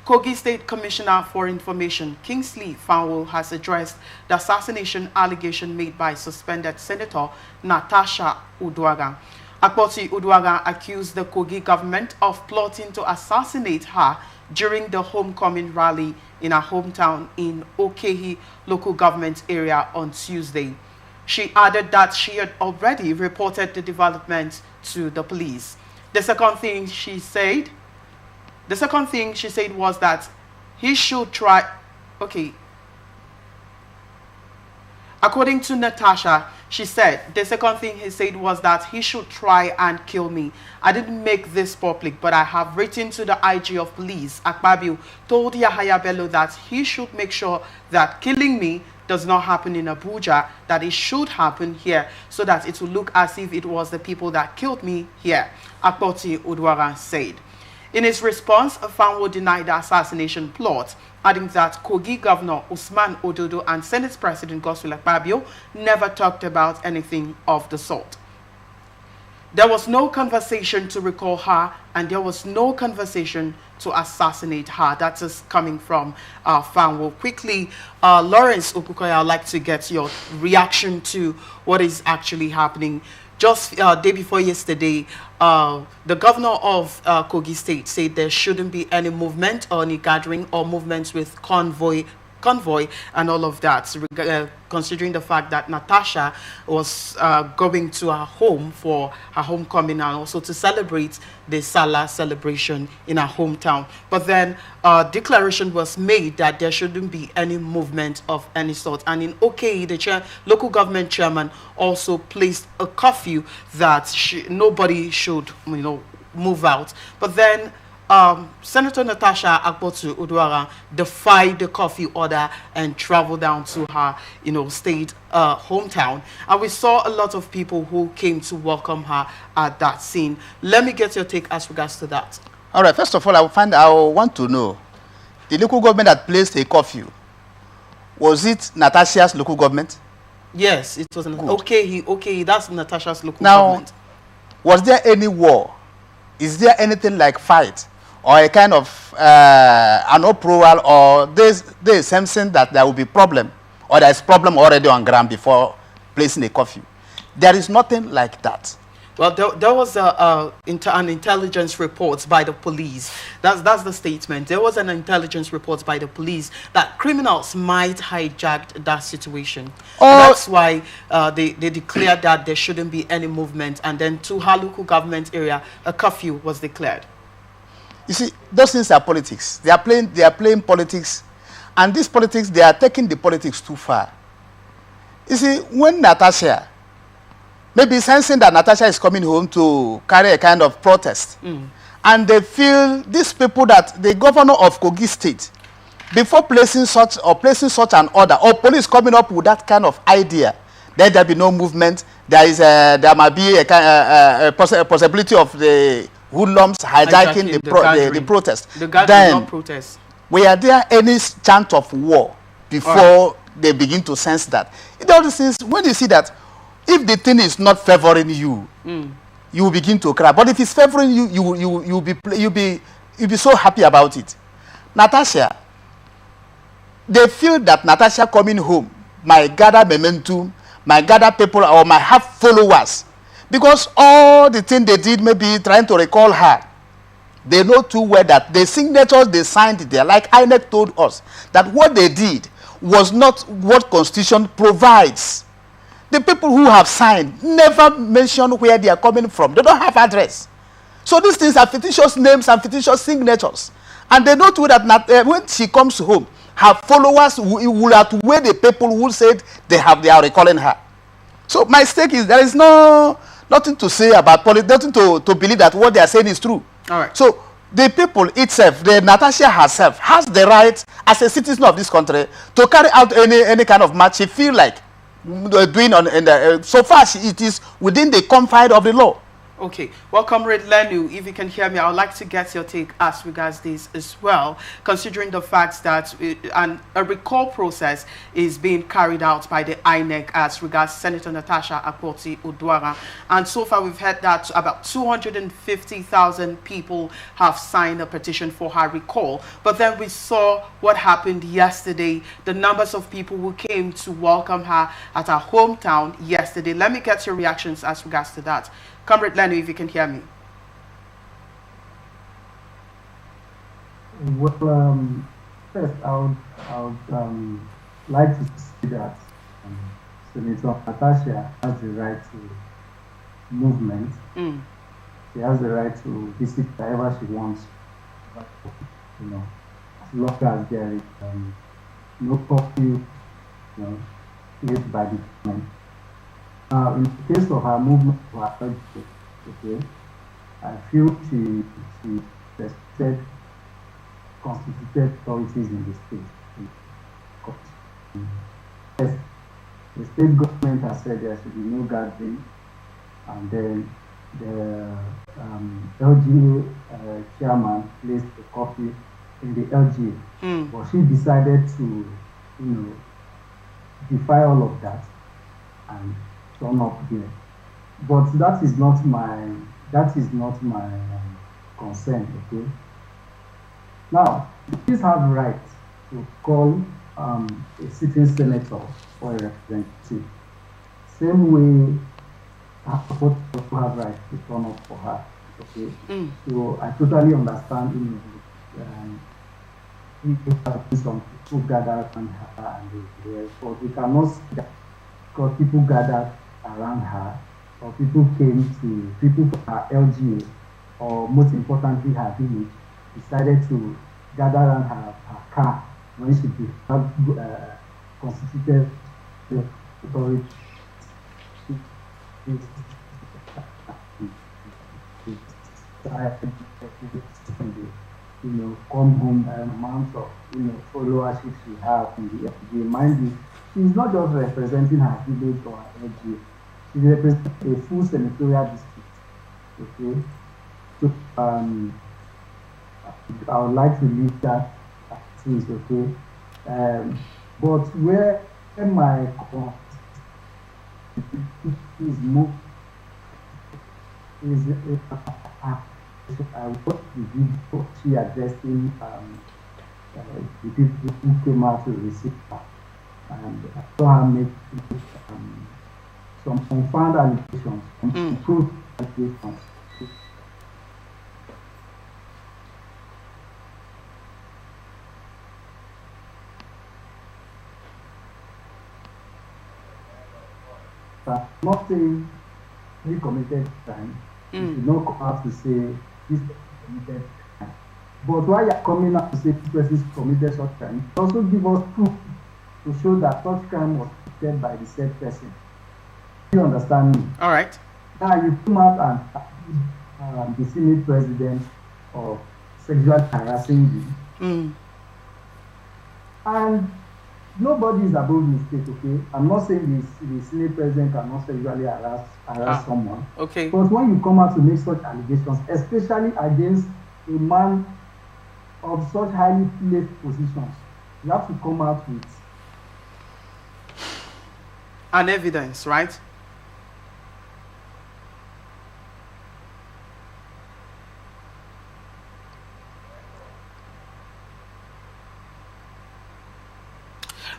Kogi State Commissioner for Information, Kingsley Fanwo, has addressed the assassination allegation made by suspended Senator Natasha Akpoti-Uduaghan. Akpoti-Uduaghan accused the Kogi government of plotting to assassinate her during the homecoming rally in her hometown in Okehi Local Government Area on Tuesday. She added that she had already reported the development to the police. The second thing she said was that he should try. Okay. According to Natasha, she said the second thing he said was that he should try and kill me. I didn't make this public, but I have written to the IG of police. Akpabio told Yahaya Bello that he should make sure that killing me does not happen in Abuja, that it should happen here, so that it will look as if it was the people that killed me here, Akpoti-Uduaghan said. In his response, Fanwo denied the assassination plot, adding that Kogi Governor Usman Ododo and Senate President Godswill Akpabio never talked about anything of the sort. There was no conversation to recall her, and there was no conversation to assassinate her. That is coming from Fanwo. Quickly, Lawrence Okukoya, I'd like to get your reaction to what is actually happening. Just day before yesterday, the governor of Kogi State said there shouldn't be any movement or any gathering or movements with convoy and all of that, considering the fact that Natasha was going to her home for her homecoming and also to celebrate the Salah celebration in her hometown. But then a declaration was made that there shouldn't be any movement of any sort. And in Okehi, the local government chairman also placed a curfew that nobody should, move out. But then Senator Natasha Akpoti-Uduaghan defied the curfew order and traveled down to her, state hometown. And we saw a lot of people who came to welcome her at that scene. Let me get your take as regards to that. All right. First of all, I want to know the local government that placed a curfew. Was it Natasha's local government? Yes, it was. Okay, that's Natasha's local government. Was there any war? Is there anything like fight? Or a kind of an approval, or there's something that there will be problem, or there is problem already on ground before placing a curfew. There is nothing like that. Well, there was an intelligence report by the police. That's the statement. There was an intelligence report by the police that criminals might hijack that situation. That's why they declared that there shouldn't be any movement. And then to her local government area, a curfew was declared. You see, those things are politics. They are playing politics. And this politics, they are taking the politics too far. You see, when Natasha, maybe sensing that Natasha is coming home to carry a kind of protest, and they feel, these people, that the governor of Kogi State, before placing such an order, or police coming up with that kind of idea, then there be no movement, there might be a possibility of the hoodlums hijacking the protest. The gathering, not protest. Were there any chant of war before they begin to sense that? All these things, when you see that, if the thing is not favoring you, you will begin to cry. But if it's favoring you, you'll be so happy about it. Natasha, they feel that Natasha coming home might gather momentum, might gather people, or might have followers. Because all the things they did, maybe trying to recall her, they know too well that the signatures they signed there, like INEC told us, that what they did was not what Constitution provides. The people who have signed never mention where they are coming from. They don't have address. So these things are fictitious names and fictitious signatures. And they know too that when she comes home, her followers will outweigh the people who said they are recalling her. So my stake is there is nothing to say about politics, nothing to believe that what they are saying is true. All right. So the people itself, Natasha herself, has the right as a citizen of this country to carry out any kind of match she feel like doing so far it is within the confines of the law. Okay, well, Comrade Lenu, if you can hear me, I would like to get your take as regards this as well, considering the fact that a recall process is being carried out by the INEC as regards Senator Natasha Akpoti-Uduaghan. And so far, we've heard that about 250,000 people have signed a petition for her recall. But then we saw what happened yesterday, the numbers of people who came to welcome her at her hometown yesterday. Let me get your reactions as regards to that. Comrade Lenu, if you can hear me. Well, first, I would like to say that Senator Natasha has the right to movement. She has the right to visit wherever she wants, you know, as long as there is no curfew, you know, placed by the government. In the case of her movement to her country, okay, I feel she respected constituted authorities in the state. Yes, the state government has said there should be no gathering, and then the LGA chairman placed a copy in the LGA, but she decided to, you know, defy all of that and turn up here. But that is not my concern, okay? Now, please have the right to call a sitting senator or a representative. Same way, what also have right to turn up for her, okay? So I totally understand, you know, if some people gather around her and but we cannot see that because people gathered around her, or people from her LGA, or most importantly her village, decided to gather around her car when she constituted the authority. You know, come home amount of, you know, followership she has in the LGA. Mind you, she's not just representing her village or her LGA. She represents a full senatorial district. Okay, so I would like to leave that as is, okay. But where my is moved is I watched the video she addressing the people who came out to receive her, and I saw her make some unfounded allegations, some improved allegations. I'm not saying he committed crime. You should not come out to say this person committed crime. But while you're coming out to say this person committed such crime, also give us proof to show that such crime was committed by the said person. Do you understand me? All right. Now you come out and the Senate president of sexual harassing you. And nobody is above mistake, okay? I'm not saying the Senate president cannot sexually harass someone. Okay. But when you come out to make such allegations, especially against a man of such highly placed positions, you have to come out with an evidence, right?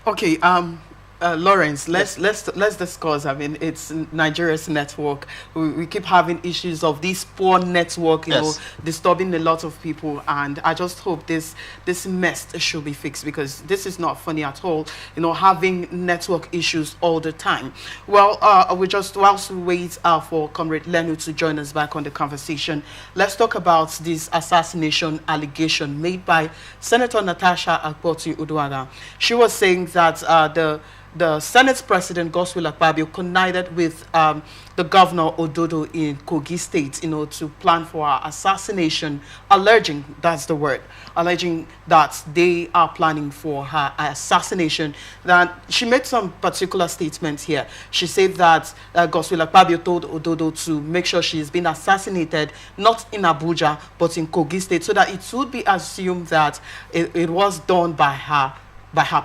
Okay, Lawrence, let's discuss. I mean, it's Nigeria's network. We keep having issues of this poor network, you know, disturbing a lot of people. And I just hope this mess should be fixed, because this is not funny at all, you know, having network issues all the time. Well, whilst we wait for Comrade Lenu to join us back on the conversation, let's talk about this assassination allegation made by Senator Natasha Akpoti-Uduaghan. She was saying that the Senate President, Godswill Akpabio, connived with the Governor Ododo in Kogi State, to plan for her assassination, alleging, that's the word, alleging that they are planning for her assassination. That she made some particular statements here. She said that Godswill Akpabio told Ododo to make sure she is being assassinated, not in Abuja, but in Kogi State, so that it would be assumed that it was done by her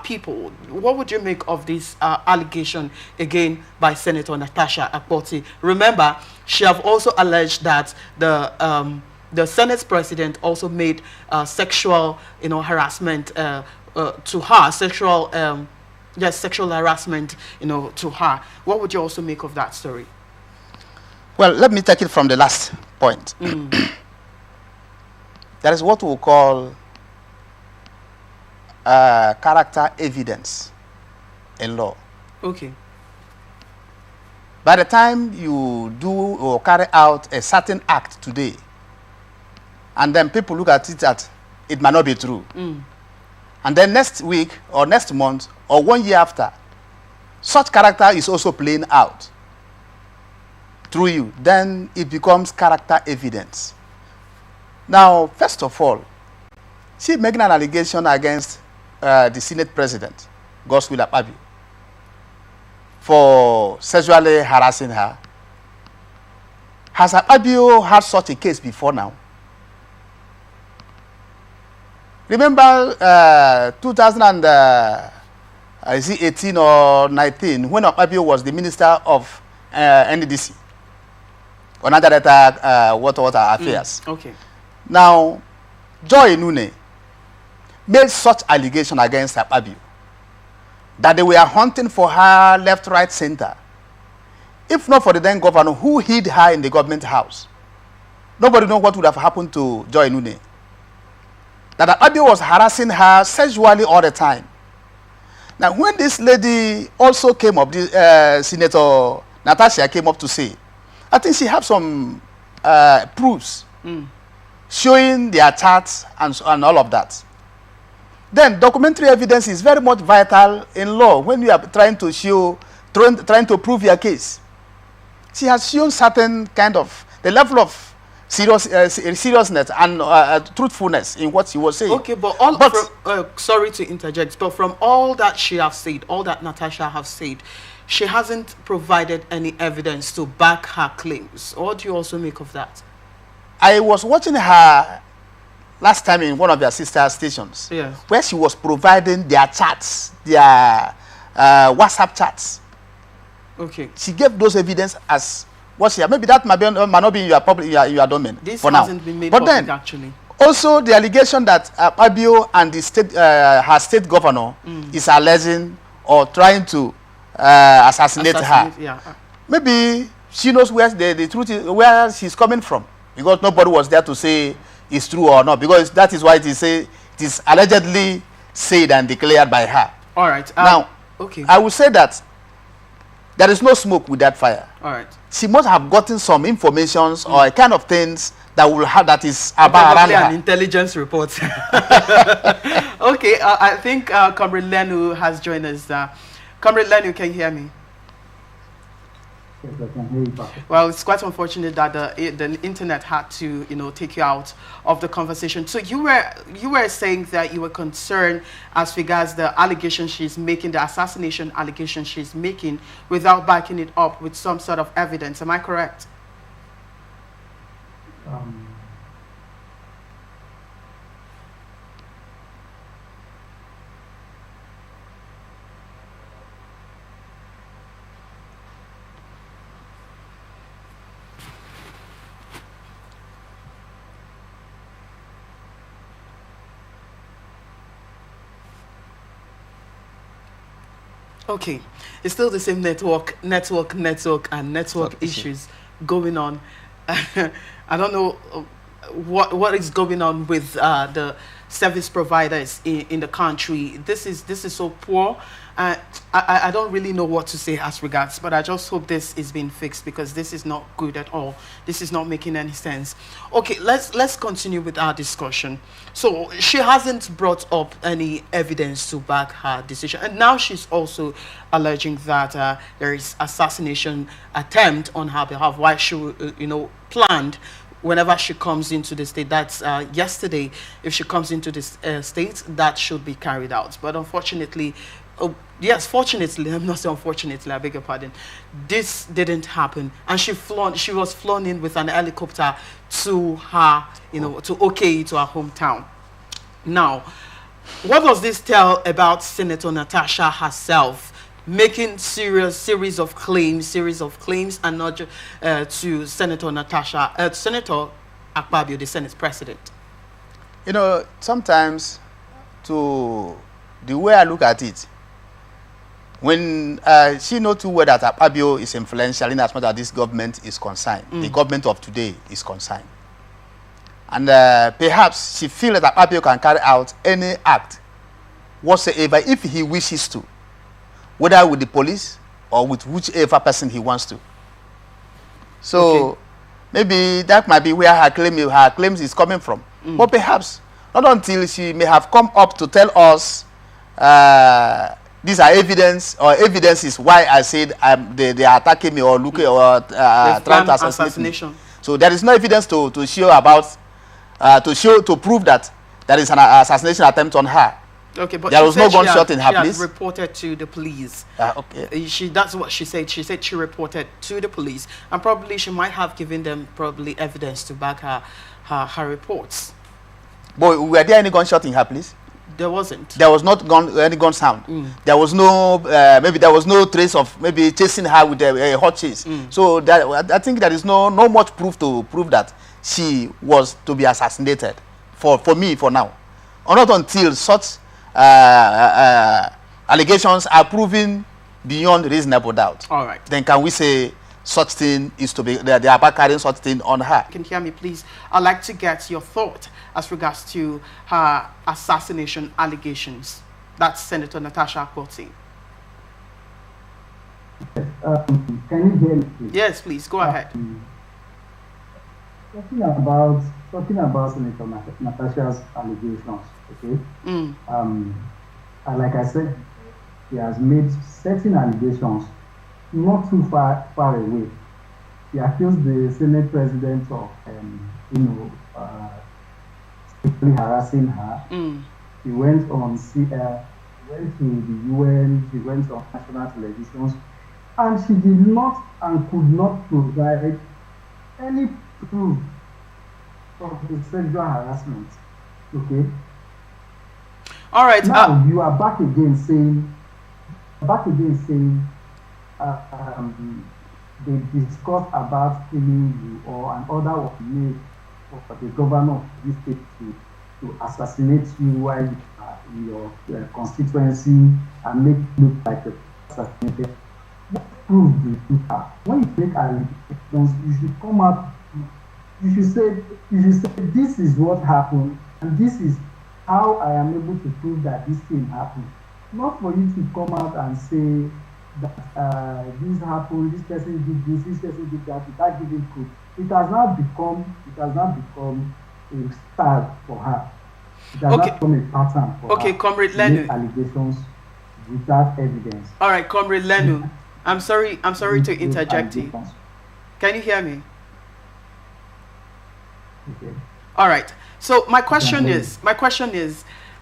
people. What would you make of this allegation, again, by Senator Natasha Akpoti? Remember, she have also alleged that the Senate President also made sexual, harassment to her, sexual harassment, to her. What would you also make of that story? Well, let me take it from the last point. There is what we call character evidence in law. Okay. By the time you do or carry out a certain act today, and then people look at it that it might not be true, and then next week or next month or 1 year after, such character is also playing out through you, then it becomes character evidence. Now, first of all, she making an allegation against the Senate President, Godswill Akpabio, for sexually harassing her. Has Akpabio had such a case before now? Remember 2018 or 19, when Akpabio was the Minister of NDDC, on Water Affairs. Okay. Now, Joy Nune made such allegation against Akpabio that they were hunting for her left, right, center. If not for the then governor who hid her in the government house, nobody knows what would have happened to Joy Nune. That Akpabio was harassing her sexually all the time. Now, when this lady also came up, Senator Natasha came up to say, I think she had some proofs showing their charts and all of that. Then documentary evidence is very much vital in law when you are trying to show, trying to prove your case. She has shown certain kind of, the level of seriousness and truthfulness in what she was saying. Okay, but sorry to interject, but from all that she has said, all that Natasha has said, she hasn't provided any evidence to back her claims. What do you also make of that? I was watching her last time in one of their sister stations, yes, where she was providing their chats, their WhatsApp chats. Okay. She gave those evidence as what she had. Maybe that might not be in your public, your domain. This for hasn't now. been made but public, then, actually. Also, the allegation that Akpabio and the state, her state governor is alleging or trying to assassinate her. Yeah. Maybe she knows where the truth is, where she's coming from, because nobody was there to say it's true or not, because that is why it is allegedly said and declared by her. All right. Now, okay. I will say that there is no smoke with that fire. All right. She must have gotten some informations or a kind of things that will have, that is about probably around an her. intelligence report. Okay. I think Comrade Lenu has joined us. Comrade Lenu, can you hear me? Yes, I can hear you back. Well, it's quite unfortunate that the internet had to, take you out of the conversation. So you were saying that you were concerned as regards the allegation she's making, the assassination allegation she's making, without backing it up with some sort of evidence. Am I correct? Okay, it's still the same network issues going on. I don't know what is going on with the service providers in the country. This is so poor. I don't really know what to say as regards, but I just hope this is being fixed, because this is not good at all. This is not making any sense. Okay, let's continue with our discussion. So she hasn't brought up any evidence to back her decision, and now she's also alleging that there is assassination attempt on her behalf, why she planned whenever she comes into the state. That's yesterday. If she comes into this state, that should be carried out. But unfortunately, yes, fortunately, I'm not saying unfortunately, I beg your pardon, this didn't happen. And she was flown in with an helicopter to her, to Okehi, to her hometown. Now, what does this tell about Senator Natasha herself, making series of claims, and not to Senator Natasha, Senator Akpabio, the Senate President? Sometimes, to the way I look at it, when she knows too well that Akpabio is influential in as much as this government is concerned, the government of today is concerned. And perhaps she feels that Akpabio can carry out any act whatsoever if he wishes to, whether with the police or with whichever person he wants to. So maybe that might be where her claims is coming from. But perhaps not until she may have come up to tell us these are evidences why I said they are attacking me or looking or trying to assassinate me. So there is no evidence to show about to prove that there is an assassination attempt on her. Okay, but there was no gunshot in her place. She reported to the police. Okay. That's what she said. She said she reported to the police, and probably she might have given them evidence to back her reports. But were there any gunshot in her place? There wasn't. There was not any gun sound. There was no maybe there was no trace of maybe chasing her with a hot chase. So I think there is no much proof to prove that she was to be assassinated for me for now, or not until such allegations are proven beyond reasonable doubt. All right. Then can we say such thing is to be they are carrying such thing on her? You can hear me, please. I'd like to get your thought as regards to her assassination allegations. That's Senator Natasha Akpoti. Can you hear me, please? Yes, please. Go ahead. Talking about Senator Natasha's allegations, okay? Like I said, he has made certain allegations not too far away. He accused the Senate President of, sexually harassing her. He went on went to the UN, he went on national televisions, and she did not and could not provide any proof of the sexual harassment. Okay. All right. Now you are back again saying they discussed about killing you, or an order was made for the governor of this state to assassinate you while you are in your constituency and make it look like you're assassinated. What proof do you have? When you make allegations, you should come up. You should say this is what happened, and this is how I am able to prove that this thing happened. Not for you to come out and say that this happened, this person did this person did that, without giving proof. It has not become a style for her. It has not become a pattern for her. Okay, Comrade Lenu. Make allegations without evidence. All right, Comrade Lenu. I'm sorry to interject you. Can you hear me? Okay. All right. So my question is,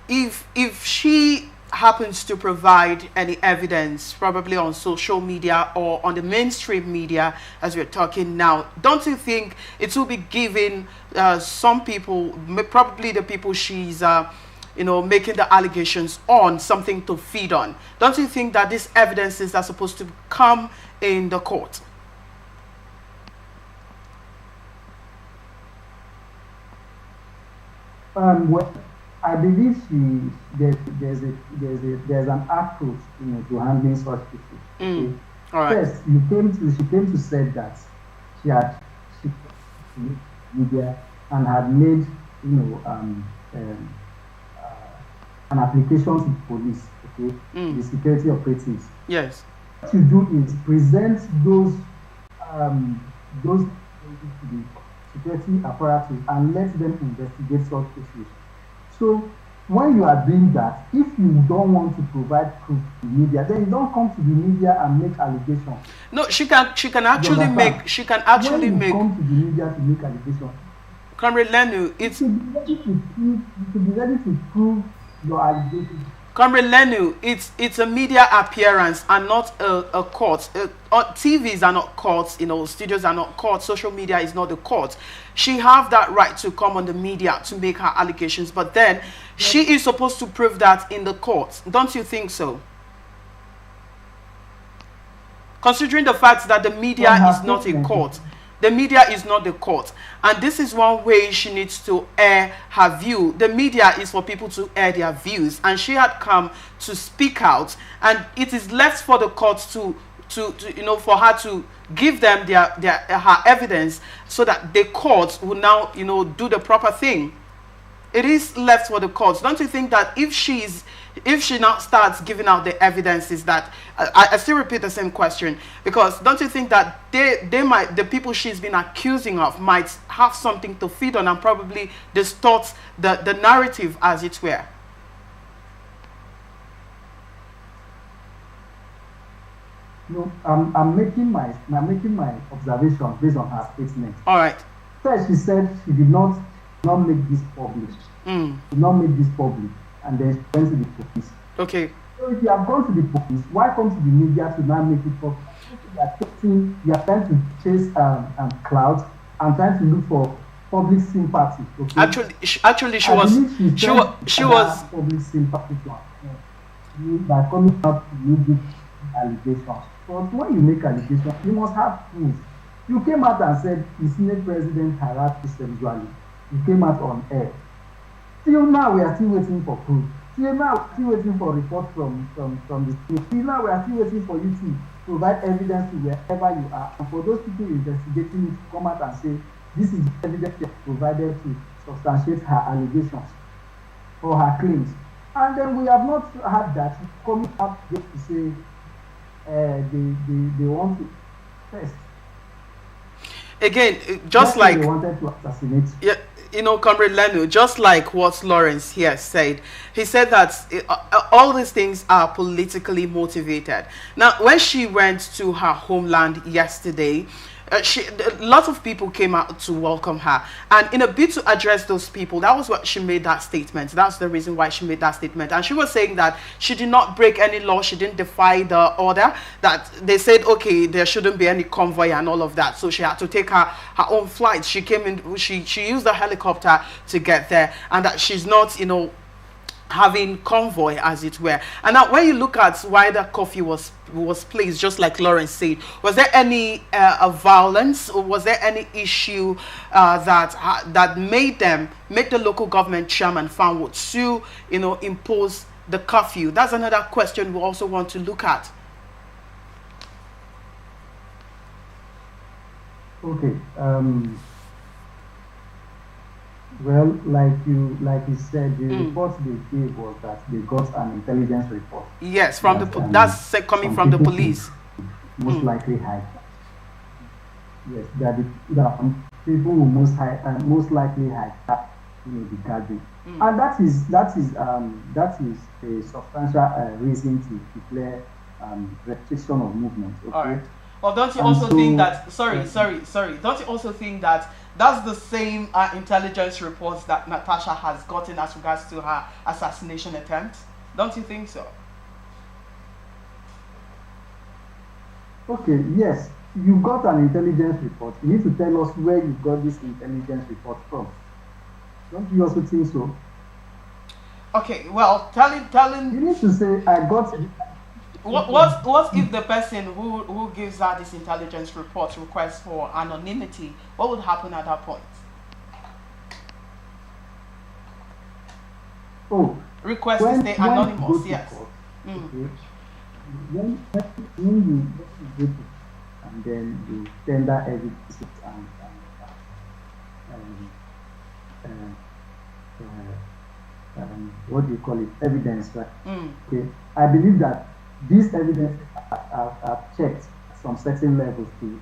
if she happens to provide any evidence, probably on social media or on the mainstream media, as we're talking now, don't you think it will be giving some people, probably the people she's making the allegations on, something to feed on? Don't you think that these evidences are supposed to come in the court? Well, I believe there's an approach, to handling such issues. Okay? All right. First, she came to say that she media and had made an application to the police, okay, the security operatives. Yes. What you do is present those to the security apparatus and let them investigate such issues. So when you are doing that, if you don't want to provide proof to the media, then you don't come to the media and make allegations. No, she can actually make when you come to the media to make allegations. Comrade Lenu, you should be ready to prove your allegations. Comrade Lenu, it's a media appearance and not a court. TVs are not courts, studios are not courts, social media is not the court. She have that right to come on the media to make her allegations, but then she is supposed to prove that in the court. Don't you think so? Considering the fact that the media is not a court. The media is not the court. And this is one way she needs to air her view. The media is for people to air their views. And she had come to speak out. And it is left for the court to for her to give them her evidence so that the court will now, do the proper thing. It is left for the courts. Don't you think that if she now starts giving out the evidences that I still repeat the same question, because don't you think that the people she's been accusing of might have something to feed on and probably distort the narrative, as it were? No, I'm making my observation based on her statement. All right. First, she said she did not make this public. Did not make this public, and then she went to the police. Okay. So if you have gone to the police, why come to the media to now make it public? You are trying to chase clouds and trying to look for public sympathy. Okay? Actually, she was public sympathy by coming up to make allegations. But when you make allegations, you must have proof. You came out and said the Senate president harassed you sexually. You came out on air. Till now, we are still waiting for proof. Till now, we are still waiting for reports from the state. Till now, we are still waiting for you to provide evidence to wherever you are. And for those people investigating it to come out and say, this is the evidence they have provided to substantiate her allegations or her claims. And then we have not had that coming up just to say they want to test. Again, just like they wanted to assassinate. Yeah, Comrade Lenu, just like what Lawrence here said, he said that all these things are politically motivated. Now, when she went to her homeland yesterday, a lot of people came out to welcome her, and in a bid to address those people, that was what she made that statement. That's the reason why she made that statement. And she was saying that she did not break any law, she didn't defy the order, that they said, okay, there shouldn't be any convoy and all of that, so she had to take her own flight. She came in, she used a helicopter to get there, and that she's not, having convoy, as it were. And now when you look at why the curfew was placed, just like Lawrence said, was there any violence, or was there any issue that made the local government chairman Fanwo to impose the curfew? That's another question we also want to look at. Okay. Well, like you said, the report they gave was that they got an intelligence report. Yes, from that's coming from the police. Most likely hide. Yes, that people who most likely hide the gathering, and that is a substantial reason to declare restriction of movement. Okay. All right. Well, don't you also think that? Sorry. Don't you also think that that's the same intelligence reports that Natasha has gotten as regards to her assassination attempt? Don't you think so? Okay. Yes, you got an intelligence report. You need to tell us where you got this intelligence report from. Don't you also think so? Okay. Well, telling. You need to say I got. What if the person who gives her this intelligence report requests for anonymity? What would happen at that point? Oh, request to stay anonymous. Yes. Okay. When you go to, and then you tender evidence what do you call it, evidence, right? Okay, I believe that these evidence are checked at some certain levels to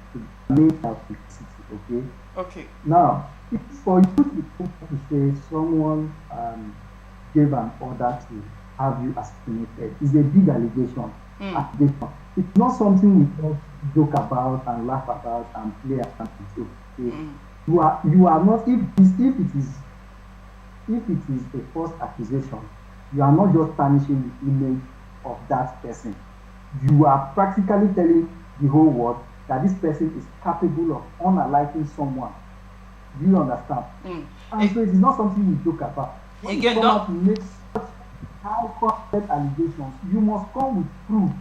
make authenticity. Okay. Okay. Now, if for you to say someone gave an order to have you assassinated, is a big allegation. It's not something we just joke about and laugh about and play around with. Okay? You are not, if it is a false accusation, you are not just tarnishing the image of that person. You are practically telling the whole world that this person is capable of unaliking someone. Do you understand? And so it is not something we joke about. When you come out to make such high content allegations, you must come with proof.